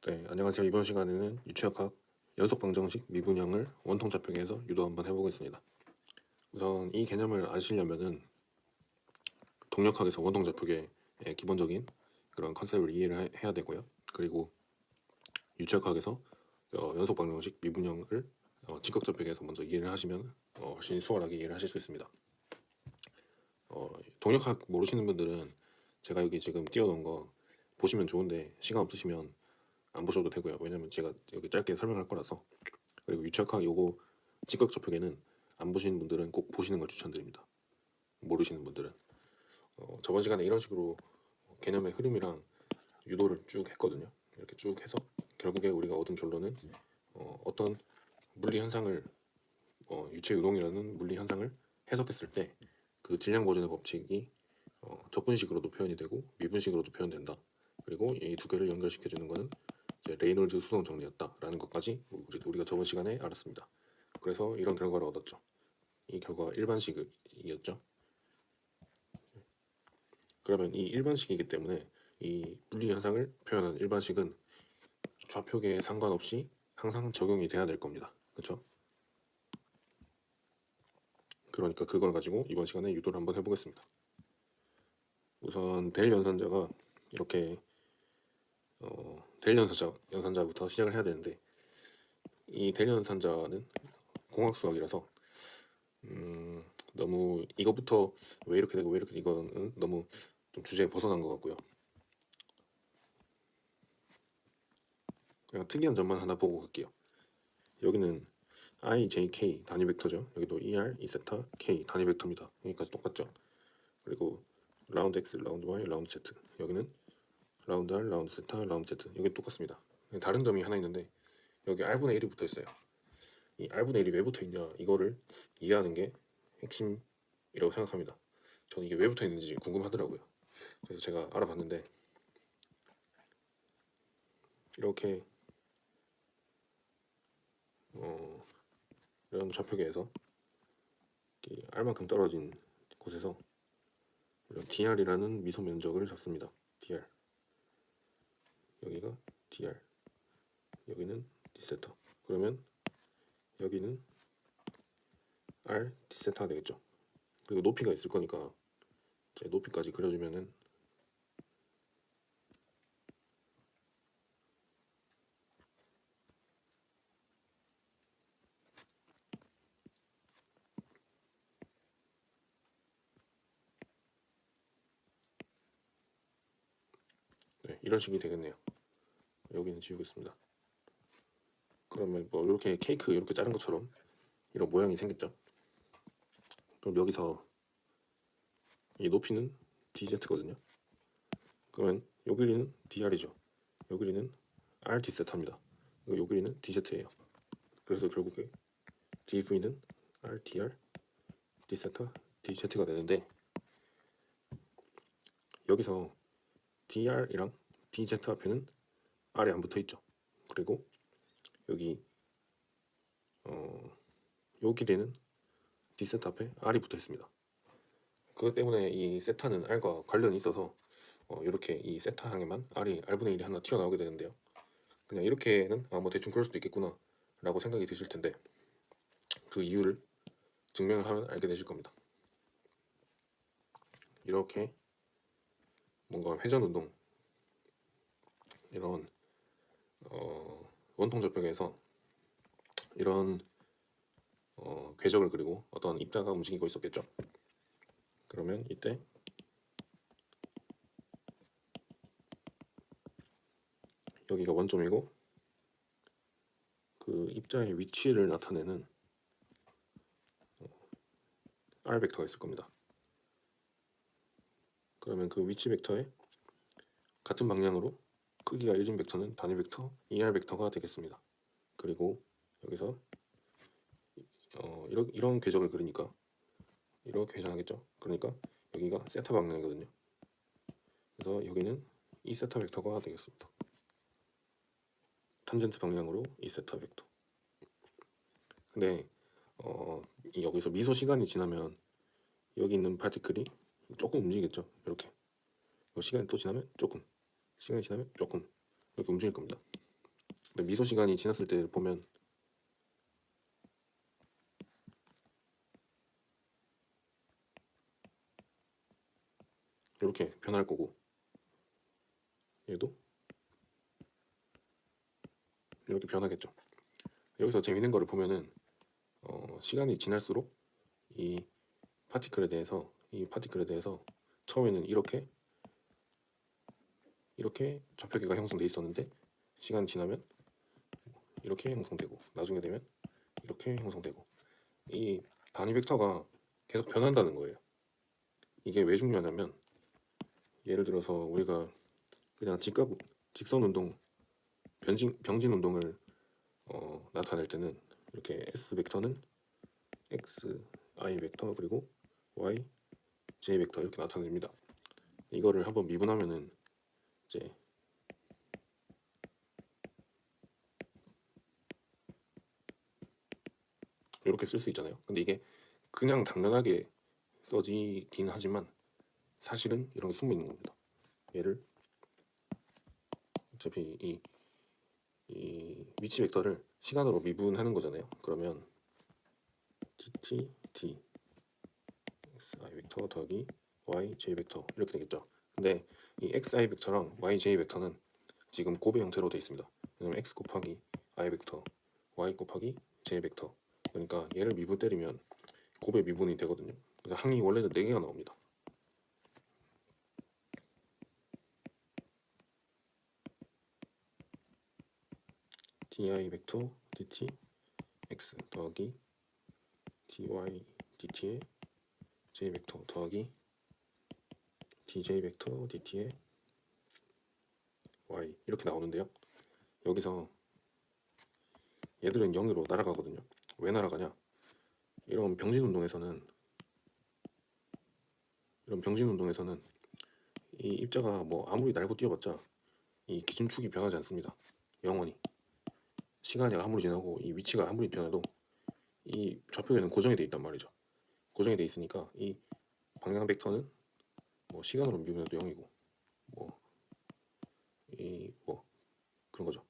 네, 안녕하세요. 이번 시간에는 유체역학 연속 방정식 미분형을 원통 좌표계에서 유도 한번 해보겠습니다. 우선 이 개념을 아시려면은 동력학에서 원통 좌표계의 기본적인 그런 컨셉을 이해를 해야 되고요. 그리고 유체역학에서 연속 방정식 미분형을 직각 좌표계에서 먼저 이해를 하시면 훨씬 수월하게 이해를 하실 수 있습니다. 동력학 모르시는 분들은 제가 여기 지금 띄워놓은 거 보시면 좋은데 시간 없으시면 안 보셔도 되고요. 왜냐면 제가 여기 짧게 설명할 거라서. 그리고 유체역학 요거 직각 좌표계는 안 보시는 분들은 꼭 보시는 걸 추천드립니다. 모르시는 분들은 저번 시간에 이런 식으로 개념의 흐름이랑 유도를 쭉 했거든요. 이렇게 쭉 해서 결국에 우리가 얻은 결론은 어떤 물리 현상을 유체 유동이라는 물리 현상을 해석했을 때 그 질량 보존의 법칙이 적분식으로도 표현이 되고 미분식으로도 표현된다. 그리고 이 두 개를 연결시켜주는 것은 이제 레이놀즈 수성 정리였다라는 것까지 우리가 저번 시간에 알았습니다. 그래서 이런 결과를 얻었죠. 이 결과가 일반식이었죠. 그러면 이 일반식이기 때문에 이 물리 현상을 표현하는 일반식은 좌표계에 상관없이 항상 적용이 돼야 될 겁니다. 그렇죠? 그러니까 그걸 가지고 이번 시간에 유도를 한번 해보겠습니다. 우선 델 연산자가 이렇게 델 연산자부터 시작을 해야 되는데 이 델 연산자는 공학수학이라서 너무 이거부터 왜 이렇게 되고 왜 이렇게 이거는 너무 좀 주제에 벗어난 것 같고요. 그냥 특이한 점만 하나 보고 갈게요. 여기는 I, J, K 단위 벡터죠. 여기도 ER, E세타, K 단위 벡터입니다. 여기까지 똑같죠. 그리고 라운드 X, 라운드 Y, 라운드 Z 여기는 라운드 R, 라운드 세타, 라운드 Z 여기 똑같습니다. 다른 점이 하나 있는데 여기 R분의 1이 붙어 있어요. 이 R분의 1이 왜 붙어 있냐 이거를 이해하는 게 핵심이라고 생각합니다. 저는 이게 왜 붙어 있는지 궁금하더라고요. 그래서 제가 알아봤는데 이렇게 이런 좌표계에서 R만큼 떨어진 곳에서 이런 DR이라는 미소 면적을 잡습니다. DR 여기가 DR 여기는 D세타 그러면 여기는 R D세타가 되겠죠. 그리고 높이가 있을 거니까 제 높이까지 그려주면은 네, 이런 식이 되겠네요. 여기는 지우겠습니다. 그러면 뭐 이렇게 케이크 이렇게 자른 것처럼 이런 모양이 생겼죠. 그럼 여기서 이 높이는 DZ거든요. 그러면 요 길이는 DR이죠. 요 길이는 R D세타입니다. 요 길이는 DZ예요. 그래서 결국에 DV는 R DR D세타 DZ가 되는데 여기서 DR이랑 DZ 앞에는 R이 안 붙어 있죠. 그리고 여기 요 길이는 D세타 앞에 R이 붙어 있습니다. 그것 때문에 이 세타는 R과 관련이 있어서 이렇게 이 세타 항에만 R분의 1이 하나 튀어나오게 되는데요. 그냥 이렇게는 뭐 대충 그럴 수도 있겠구나 라고 생각이 드실 텐데 그 이유를 증명을 하면 알게 되실 겁니다. 이렇게 뭔가 회전운동 이런 원통 좌표계에서 이런 궤적을 그리고 어떤 입자가 움직이고 있었겠죠. 그러면 이때 여기가 원점이고 그 입자의 위치를 나타내는 R 벡터가 있을 겁니다. 그러면 그 위치 벡터에 같은 방향으로 크기가 1인 벡터는 단위 벡터 ER 벡터가 되겠습니다. 그리고 여기서 이런 궤적을 그리니까 이렇게 회전하겠죠. 그러니까 여기가 세타 방향이거든요. 그래서 여기는 이 세타 벡터가 되겠습니다. 탄젠트 방향으로 이 세타 벡터. 근데 여기서 미소 시간이 지나면 여기 있는 파티클이 조금 움직이겠죠. 이렇게 시간이 또 지나면 조금, 시간이 지나면 조금 이렇게 움직일 겁니다. 미소 시간이 지났을 때 보면 이렇게 변할 거고, 얘도 이렇게 변하겠죠. 여기서 재밌는 거를 보면은 시간이 지날수록 이 파티클에 대해서 처음에는 이렇게 좌표계가 형성돼 있었는데 시간이 지나면 이렇게 형성되고, 나중에 되면 이렇게 형성되고, 이 단위 벡터가 계속 변한다는 거예요. 이게 왜 중요하냐면, 예를 들어서 우리가 그냥 직선 운동, 병진 운동을 나타낼 때는 이렇게 S 벡터는 X, I 벡터 그리고 Y, J 벡터 이렇게 나타냅니다. 이거를 한번 미분하면은 이제 이렇게 쓸 수 있잖아요. 근데 이게 그냥 당연하게 써지긴 하지만 사실은 이런 게 숨어 있는 겁니다. 얘를 어차피 이 위치 벡터를 시간으로 미분하는 거잖아요. 그러면 dt d xi 벡터 더하기 yj 벡터 이렇게 되겠죠. 근데 이 xi 벡터랑 yj 벡터는 지금 곱의 형태로 되어 있습니다. 왜냐면 x 곱하기 i 벡터, y 곱하기 j 벡터. 그러니까 얘를 미분 때리면 곱의 미분이 되거든요. 그래서 항이 원래는 4개가 나옵니다. di 벡터 dt x 더하기 dy dt의 j 벡터 더하기 dj 벡터 dt의 y 이렇게 나오는데요. 여기서 얘들은 0으로 날아가거든요. 왜 날아가냐? 이런 병진 운동에서는 이 입자가 뭐 아무리 날고 뛰어봤자 이 기준축이 변하지 않습니다. 영원히 시간이 아무리 지나고 이 위치가 아무리 변해도 이 좌표에는 고정이 돼 있단 말이죠. 고정이 돼 있으니까 이 방향 벡터는 뭐 시간으로 미분해도 0이고 뭐 그런 거죠.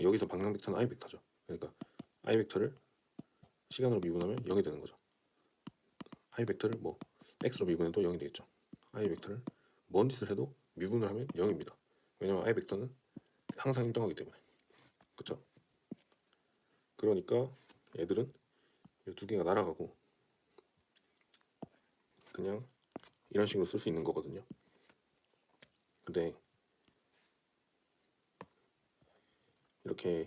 여기서 방향 벡터는 i 벡터죠. 그러니까 i 벡터를 시간으로 미분하면 0이 되는 거죠. i 벡터를 뭐 x로 미분해도 0이 되겠죠. i 벡터를 뭔 짓을 해도 미분을 하면 0입니다. 왜냐면 i 벡터는 항상 일정하기 때문에. 그쵸? 그러니까 얘들은 이 두 개가 날아가고 그냥 이런 식으로 쓸 수 있는 거거든요. 근데 이렇게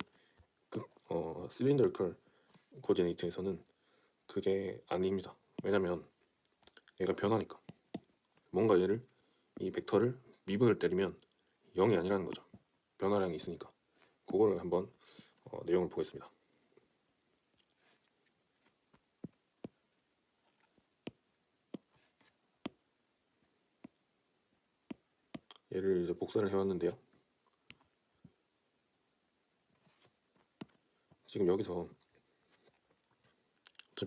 실린더리컬 코디네이트에서는 그게 아닙니다. 왜냐면 얘가 변하니까. 뭔가 얘를 이 벡터를 미분을 때리면 0이 아니라는 거죠. 변화량이 있으니까. 그거를 한번 내용을 보겠습니다. 얘를 이제 복사를 해왔는데요. 지금 여기서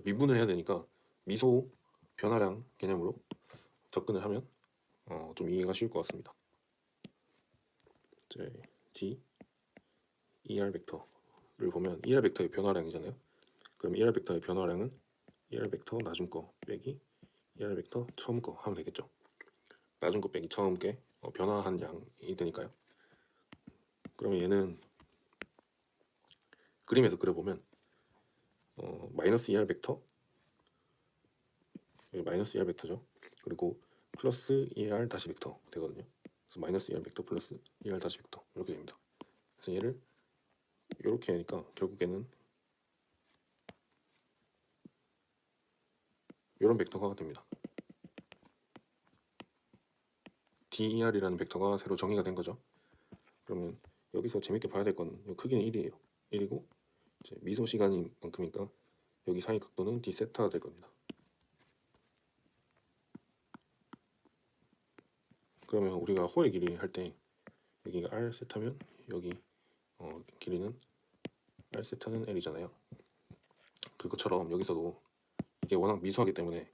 미분을 해야 되니까 미소 변화량 개념으로 접근을 하면 좀 이해가 쉬울 것 같습니다. 이제 D ER 벡터를 보면 ER 벡터의 변화량이잖아요. 그럼 ER 벡터의 변화량은 ER 벡터 나중 거 빼기 ER 벡터 처음 거 하면 되겠죠. 나중 거 빼기 처음 게 변화한 양이 되니까요. 그러면 얘는 그림에서 그려보면 마이너스 ER 벡터 마이너스 ER 벡터죠. 그리고 플러스 ER 다시 벡터 되거든요. 그래서 마이너스 ER 벡터 플러스 ER 다시 벡터 이렇게 됩니다. 그래서 얘를 이렇게 하니까 결국에는 이런 벡터가 됩니다. DER이라는 벡터가 새로 정의가 된 거죠. 그러면 여기서 재밌게 봐야 될 건 크기는 1이에요. 1이고 이제 미소 시간인 만큼이니까 여기 사이 각도는 d 세타가 될 겁니다. 그러면 우리가 호의 길이 할 때 여기가 r 세타면 여기 길이는 r 세타는 l이잖아요. 그것처럼 여기서도 이게 워낙 미소하기 때문에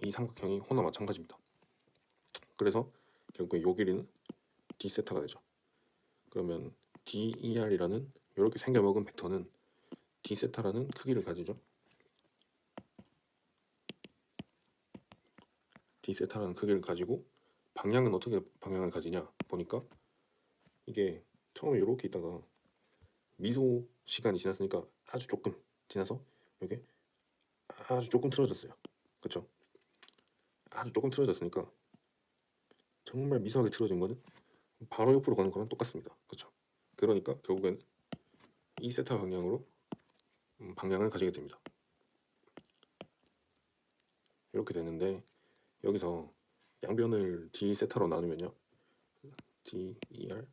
이 삼각형이 호나 마찬가지입니다. 그래서 결국에 요 길이는 d 세타가 되죠. 그러면 der이라는 이렇게 생겨먹은 벡터는 d세타라는 크기를 가지죠. d세타라는 크기를 가지고 방향은 어떻게 방향을 가지냐 보니까 이게 처음에 이렇게 있다가 미소 시간이 지났으니까 아주 조금 지나서 이게 아주 조금 틀어졌어요. 그쵸? 아주 조금 틀어졌으니까 정말 미소하게 틀어진 거는 바로 옆으로 가는 거랑 똑같습니다. 그쵸? 그러니까 결국엔 이 세타 방향으로 방향을 가지게 됩니다. 이렇게 되는데 여기서 양변을 d 세타로 나누면요, der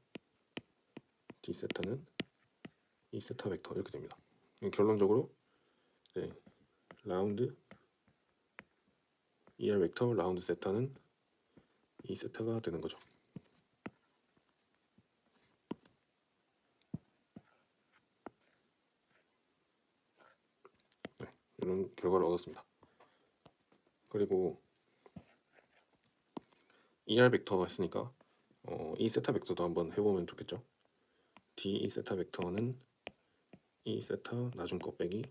d 세타는 이 세타 벡터 이렇게 됩니다. 결론적으로 네, 라운드 er 벡터 라운드 세타는 이 세타가 되는 거죠. 네, 이런 결과를 얻었습니다. 그리고 er 벡터 했으니까 이 세타 벡터도 한번 해보면 좋겠죠. d 세타 벡터는 이 세타 나중 거 빼기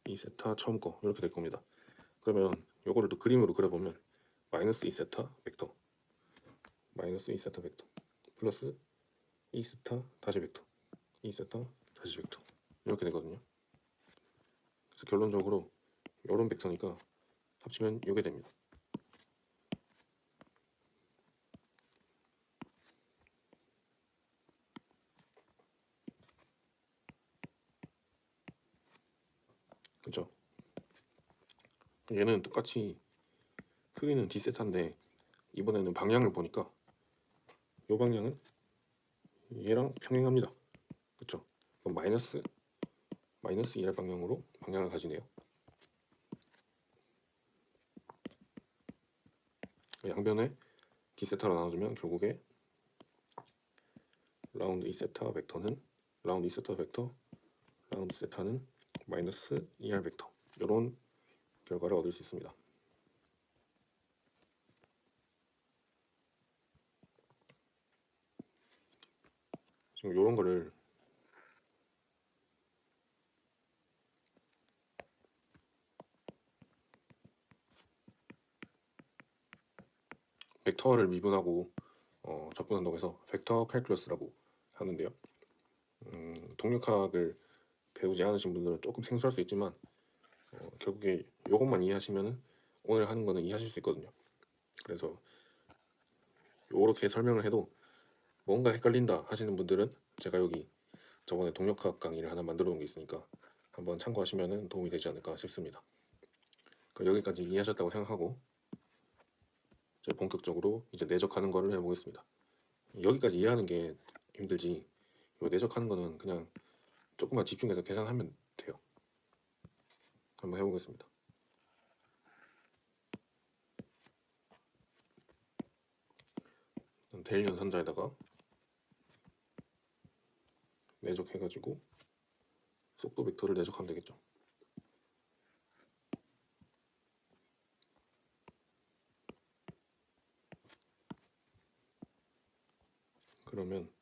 이 세타 처음 거 이렇게 될 겁니다. 그러면 요거를 또 그림으로 그려보면 마이너스 2세타 벡터 마이너스 2세타 벡터 플러스 2세타 다시 벡터 2세타 다시 벡터 이렇게 되거든요. 그래서 결론적으로 이런 벡터니까 합치면 이게 됩니다. 그쵸? 얘는 똑같이 크기는 d세타인데 이번에는 방향을 보니까 이 방향은 얘랑 평행합니다. 그쵸? 그럼 마이너스 2의 방향으로 방향을 가지네요. 양변에 d세타로 나눠주면 결국에 라운드 2세타 벡터는 라운드 2세타 벡터 라운드 세타는 마이너스 2r 벡터 이런 결과를 얻을 수 있습니다. 지금 이런 거를 벡터를 미분하고 접근한다고 해서 벡터 칼큘러스라고 하는데요. 동력학을 배우지 않으신 분들은 조금 생소할 수 있지만 결국에 이것만 이해하시면 오늘 하는 거는 이해하실 수 있거든요. 그래서 이렇게 설명을 해도 뭔가 헷갈린다 하시는 분들은 제가 여기 저번에 동력학 강의를 하나 만들어 놓은 게 있으니까 한번 참고하시면 도움이 되지 않을까 싶습니다. 여기까지 이해하셨다고 생각하고 이제 본격적으로 이제 내적하는 거를 해보겠습니다. 여기까지 이해하는 게 힘들지 이거 내적하는 거는 그냥 조금만 집중해서 계산하면 돼요. 한번 해보겠습니다. 델 연산자에다가 내적해가지고 속도 벡터를 내적하면 되겠죠. 그러면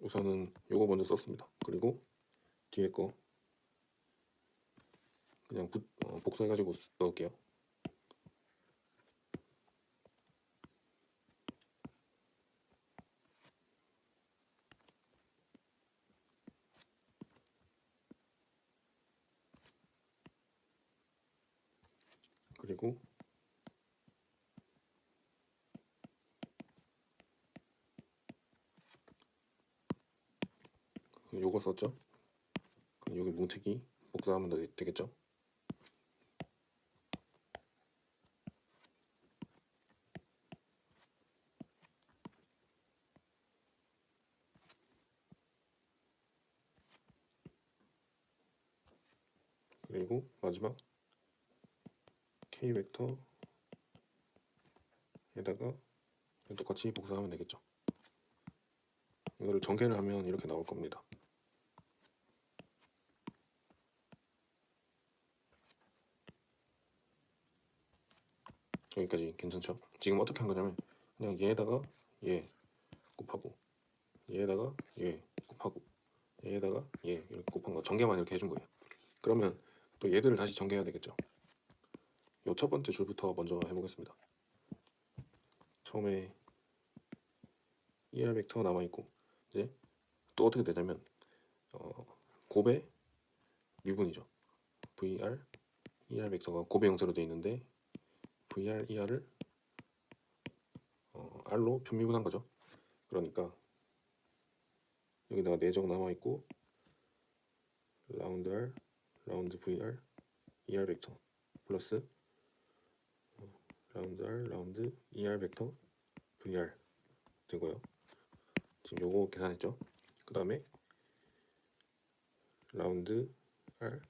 우선은 요거 먼저 썼습니다. 그리고 뒤에 거 그냥 복사해가지고 넣을게요. 그리고 요거 썼죠? 그럼 여기 뭉태기 복사하면 되겠죠? 그리고 마지막 K 벡터에다가 똑같이 복사하면 되겠죠. 이거를 전개를 하면 이렇게 나올 겁니다. 여기까지 괜찮죠? 지금 어떻게 한 거냐면 그냥 얘에다가 얘 곱하고 얘에다가 얘 곱하고 얘에다가 얘 이렇게 곱한 거 전개만 이렇게 해준 거예요. 그러면 또 얘들을 다시 전개해야 되겠죠. 요 첫 번째 줄부터 먼저 해보겠습니다. 처음에 ER 벡터 남아있고 이제 또 어떻게 되냐면 곱의 미분이죠. VR, ER 벡터가 곱의 형태로 되어 있는데 VR, ER을 R로 편미분한 거죠. 그러니까 여기다가 내적 남아있고 라운드 R, 라운드 VR, ER 벡터 플러스 라운드 R, 라운드 ER 벡터 VR 되고요. 지금 요거 계산했죠. 그 다음에 라운드 R,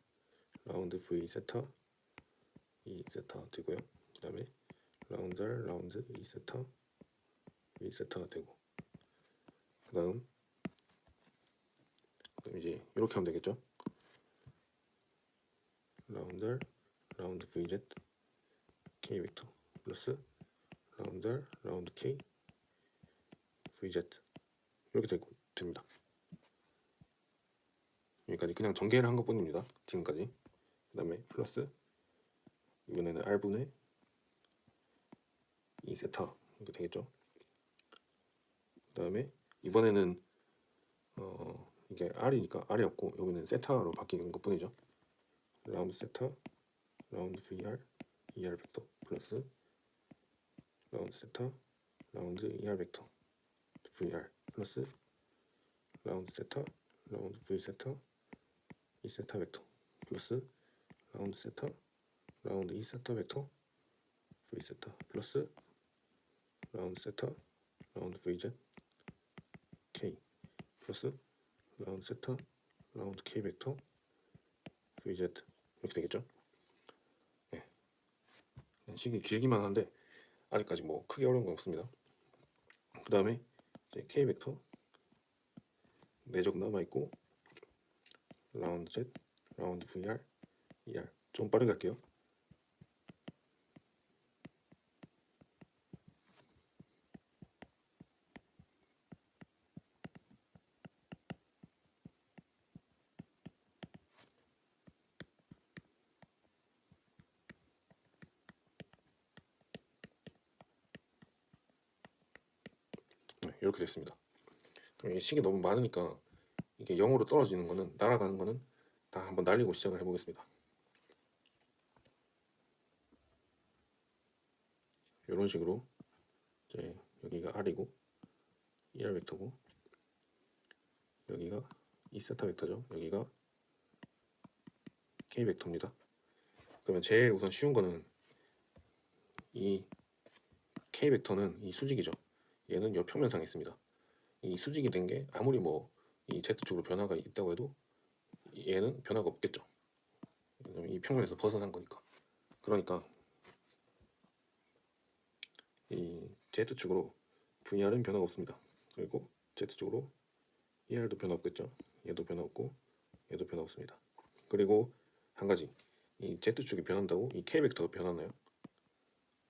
라운드 V 세타 E 세타 되고요. 그 다음에 라운드 R, 라운드 E 세타 V 세타가 되고 그럼 이제 이렇게 하면 되겠죠. 라운드 R, 라운드 VZ K 벡터 플러스 라운드 R, 라운드 K VZ 이렇게 됩니다. 여기까지 그냥 전개를 한 것뿐입니다. 지금까지. 그 다음에 플러스 이번에는 R분의 2세타 이렇게 되겠죠. 그 다음에 이번에는 이게 R이니까 R이었고 여기는 세타로 바뀌는 것 뿐이죠. 라운드 세타, 라운드 VR, ER 벡터 플러스 라운드 세타, 라운드 ER 벡터 VR 플러스 라운드 세타, 라운드 V 세타, E 세타 벡터 플러스 라운드 세타, 라운드 E 세타 벡터 V 세타 플러스 라운드 세타, 라운드 VZ K 플러스 라운드 세타, 라운드 K 벡터 VZ 이렇게 되겠죠. 네. 식이 길기만 한데 아직까지 뭐 크게 어려운 건 없습니다. 그 다음에 이제 K 벡터 내적 남아 있고 라운드 Z, 라운드 VR, ER 좀 빠르게 할게요. 네, 이렇게 됐습니다. 그럼 이게 식이 너무 많으니까 이게 0으로 떨어지는 거는 날아가는 거는 다 한번 날리고 시작을 해보겠습니다. 이런 식으로 이제 여기가 R이고 ER 벡터고 여기가 E세타 벡터죠. 여기가 K 벡터입니다. 그러면 제일 우선 쉬운 거는 이 K 벡터는 이 수직이죠. 얘는 요 평면상에 있습니다. 이 수직이 된 게 아무리 뭐 이 Z축으로 변화가 있다고 해도 얘는 변화가 없겠죠. 왜냐면 이 평면에서 벗어난 거니까. 그러니까 이 Z축으로 VR은 변화가 없습니다. 그리고 Z축으로 ER도 변화 없겠죠. 얘도 변화 없고 얘도 변화 없습니다. 그리고 한 가지 이 Z축이 변한다고 이 K 벡터가 변하나요?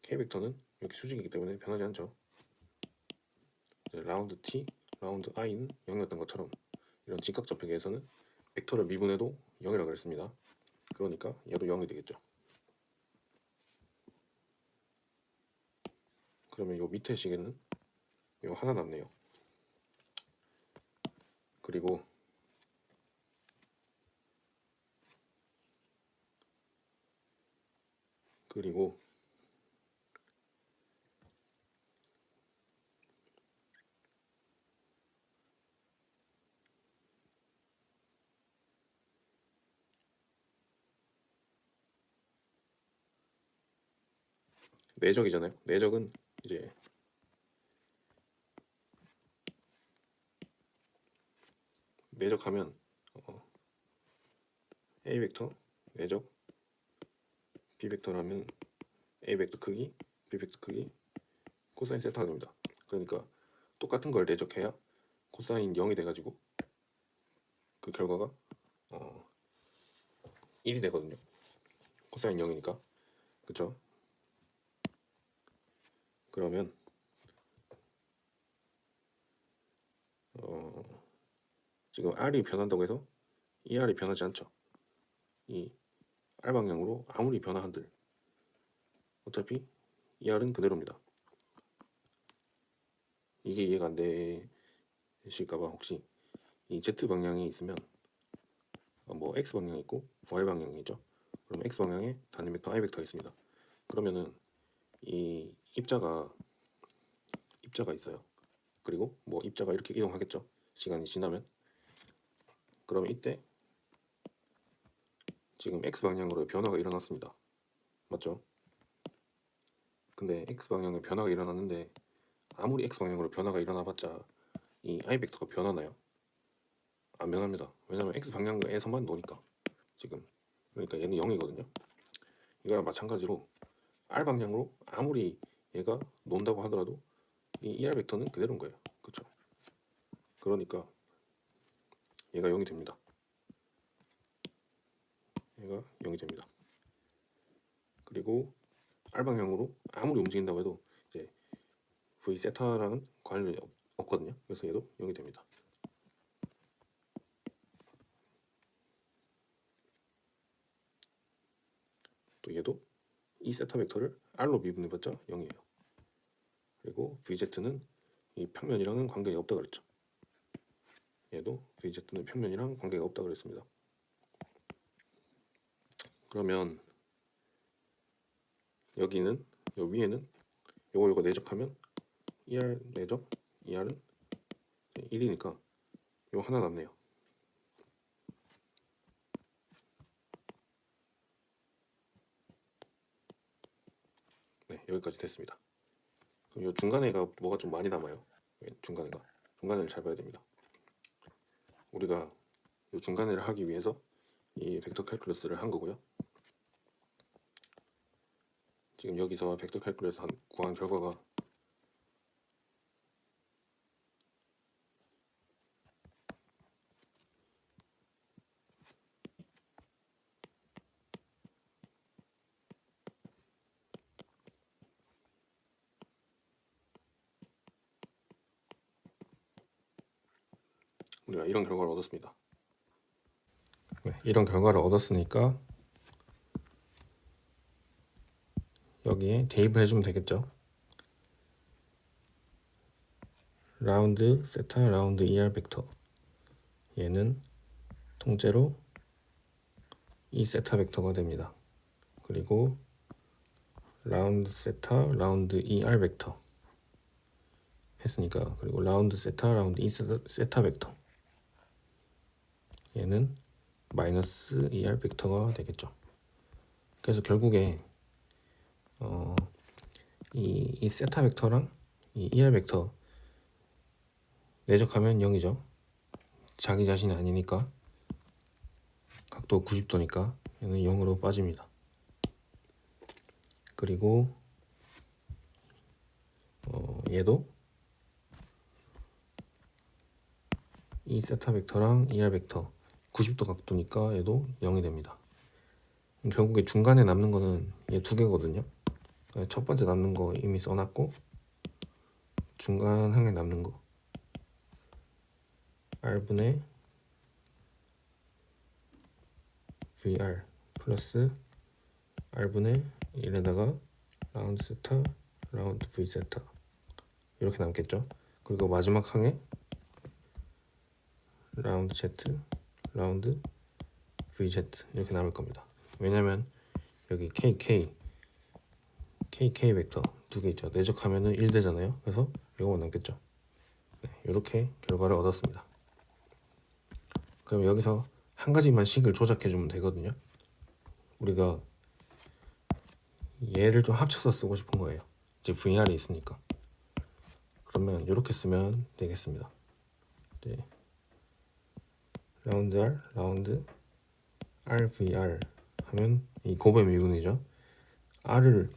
K 벡터는 이렇게 수직이기 때문에 변하지 않죠. 라운드 T, 라운드 I는 0이었던 것처럼 이런 직각접촉에서는 벡터를 미분해도 0이라고 그랬습니다. 그러니까 얘도 0이 되겠죠. 그러면 요 밑에 시계는 요 하나 남네요. 그리고 내적이잖아요. 내적은 이제 내적하면 A 벡터 내적 B 벡터라면 A 벡터 크기 B 벡터 크기 코사인 세타가 됩니다. 그러니까 똑같은 걸 내적해야 코사인 0이 돼가지고 그 결과가 1이 되거든요. 코사인 0이니까 그쵸? 그러면 지금 R이 변한다고 해서 ER이 변하지 않죠. 이 R 방향으로 아무리 변화한들 어차피 ER은 그대로입니다. 이게 이해가 안 되실까봐 혹시 이 Z 방향이 있으면 뭐 X 방향이 있고 Y 방향이 있죠. 그럼 X 방향에 단위 벡터 I 벡터가 있습니다. 그러면은 이 입자가 있어요. 그리고 뭐 입자가 이렇게 이동하겠죠. 시간이 지나면. 그러면 이때 지금 X 방향으로 변화가 일어났습니다. 맞죠? 근데 X 방향에 변화가 일어났는데 아무리 X 방향으로 변화가 일어나봤자 이 I 벡터가 변하나요? 안 변합니다. 왜냐면 X 방향에서만 노니까 지금. 그러니까 얘는 0이거든요. 이거랑 마찬가지로 R 방향으로 아무리 얘가 논다고 하더라도 이 ER 벡터는 그대로인 거예요. 그렇죠? 그러니까 얘가 0이 됩니다. 얘가 0이 됩니다. 그리고 R 방향으로 아무리 움직인다고 해도 이제 V 세타랑은 관련이 없거든요. 그래서 얘도 0이 됩니다. 또 얘도 이 세타 벡터를 R로 미분해봤자 0이에요. 그리고 VZ는 이 평면이랑은 관계가 없다 그랬죠. 얘도 VZ는 평면이랑 관계가 없다 그랬습니다. 그러면 여기는 요 위에는 요거 내적하면 ER 내적 ER은 1이니까 요 하나 남네요. 네, 여기까지 됐습니다. 그럼 요 중간에가 뭐가 좀 많이 남아요. 중간에를 잘 봐야 됩니다. 우리가 요 중간에를 하기 위해서 이 벡터 칼큘러스를 한 거고요. 지금 여기서 벡터 칼큘러스 구한 결과가 우리가 이런 결과를 얻었습니다. 네, 이런 결과를 얻었으니까 여기에 대입을 해주면 되겠죠. 라운드 세타 라운드 ER 벡터 얘는 통째로 이 세타 벡터가 됩니다. 그리고 라운드 세타 라운드 ER 벡터 했으니까 그리고 라운드 세타 라운드 이 세타 벡터 얘는 마이너스 ER 벡터가 되겠죠. 그래서 결국에 이 세타 벡터랑 이 ER 벡터 내적하면 0이죠. 자기 자신이 아니니까 각도 90도니까 얘는 0으로 빠집니다. 그리고 얘도 이 세타 벡터랑 ER 벡터 90도 각도니까 얘도 0이 됩니다. 결국에 중간에 남는 거는 얘 두 개거든요. 첫 번째 남는 거 이미 써놨고 중간 항에 남는 거 R분의 VR 플러스 R분의 1에다가 라운드 세타 라운드 V 세타 이렇게 남겠죠. 그리고 마지막 항에 라운드 Z 라운드 VZ 이렇게 남을 겁니다. 왜냐면 여기 KK 벡터 두 개 있죠. 내적하면은 1 되잖아요. 그래서 이거만 남겠죠. 네, 이렇게 결과를 얻었습니다. 그럼 여기서 한 가지만 식을 조작해주면 되거든요. 우리가 얘를 좀 합쳐서 쓰고 싶은 거예요. 이제 VR이 있으니까. 그러면 이렇게 쓰면 되겠습니다. 네. 라운드 R, 라운드 RVR 하면 이 곱의 미분이죠. R을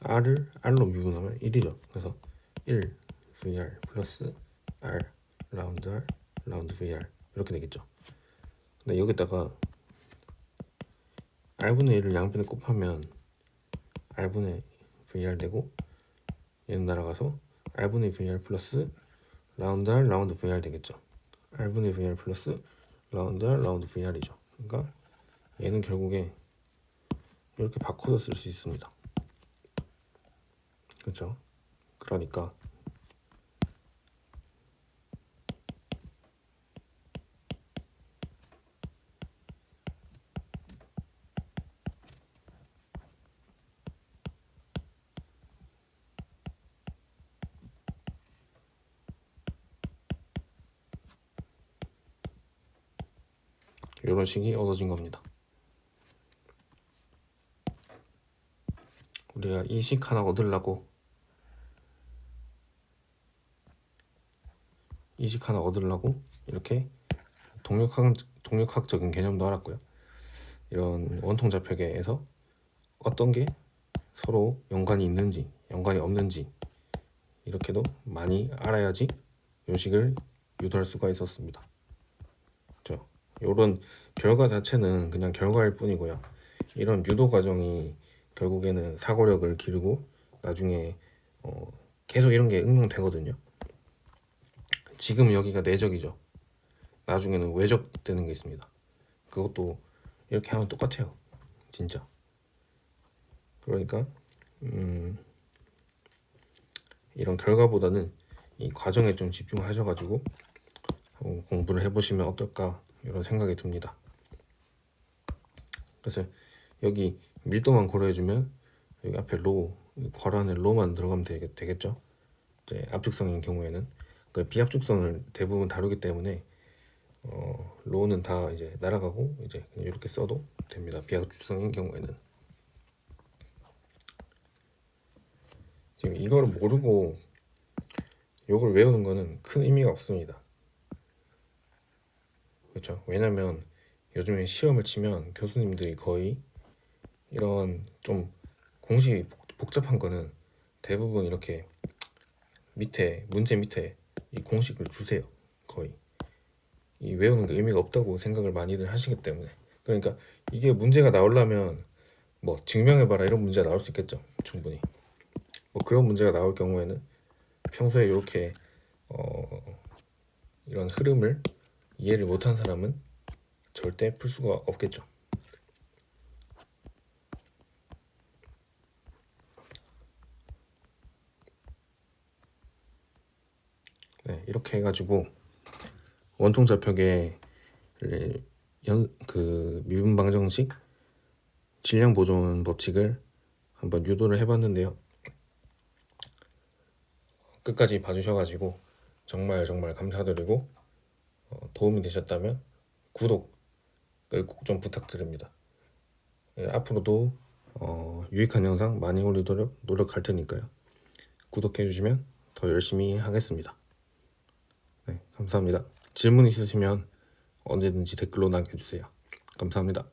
R로 미분하면 1이죠. 그래서 1 VR 플러스 R 라운드 R 라운드 VR 이렇게 되겠죠. 근데 여기다가 R분의 1을 양변에 곱하면 R분의 VR 되고 얘는 날아가서 R분의 VR 플러스 라운드 R 라운드 VR 되겠죠. R분의 VR 플러스 라운드 R 라운드 VR이죠. 그러니까 얘는 결국에 이렇게 바꿔서 쓸 수 있습니다. 그렇죠? 그러니까 이런 식이 얻어진 겁니다. 우리가 이 식 하나 얻으려고 이렇게 동력학적인 개념도 알았고요. 이런 원통 좌표계에서 어떤 게 서로 연관이 있는지 연관이 없는지 이렇게도 많이 알아야지 요식을 유도할 수가 있었습니다. 그렇죠? 이런 결과 자체는 그냥 결과일 뿐이고요. 이런 유도 과정이 결국에는 사고력을 기르고 나중에 계속 이런 게 응용되거든요. 지금 여기가 내적이죠. 나중에는 외적 되는 게 있습니다. 그것도 이렇게 하면 똑같아요. 진짜. 그러니까 이런 결과보다는 이 과정에 좀 집중하셔가지고 공부를 해보시면 어떨까 이런 생각이 듭니다. 그래서 여기 밀도만 고려해주면 여기 앞에 로, 괄호 안에 로만 들어가면 되겠죠. 이제 압축성인 경우에는 그 비압축성을 대부분 다루기 때문에 로는 다 이제 날아가고 이제 그냥 이렇게 써도 됩니다. 비압축성인 경우에는. 지금 이거를 모르고 이걸 외우는 거는 큰 의미가 없습니다. 그렇죠? 왜냐면 요즘에 시험을 치면 교수님들이 거의 이런 좀 공식이 복잡한 거는 대부분 이렇게 밑에 문제 밑에 이 공식을 주세요. 거의 이 외우는 게 의미가 없다고 생각을 많이들 하시기 때문에. 그러니까 이게 문제가 나오려면 뭐 증명해봐라 이런 문제가 나올 수 있겠죠. 충분히 뭐 그런 문제가 나올 경우에는 평소에 이렇게 이런 흐름을 이해를 못한 사람은 절대 풀 수가 없겠죠. 네, 이렇게 해가지고 원통 좌표계를 그 미분 방정식 질량 보존 법칙을 한번 유도를 해봤는데요. 끝까지 봐주셔가지고 정말 감사드리고 도움이 되셨다면 구독을 꼭 좀 부탁드립니다. 앞으로도 유익한 영상 많이 올리도록 노력할 테니까요. 구독해 주시면 더 열심히 하겠습니다. 네, 감사합니다. 질문 있으시면 언제든지 댓글로 남겨주세요. 감사합니다.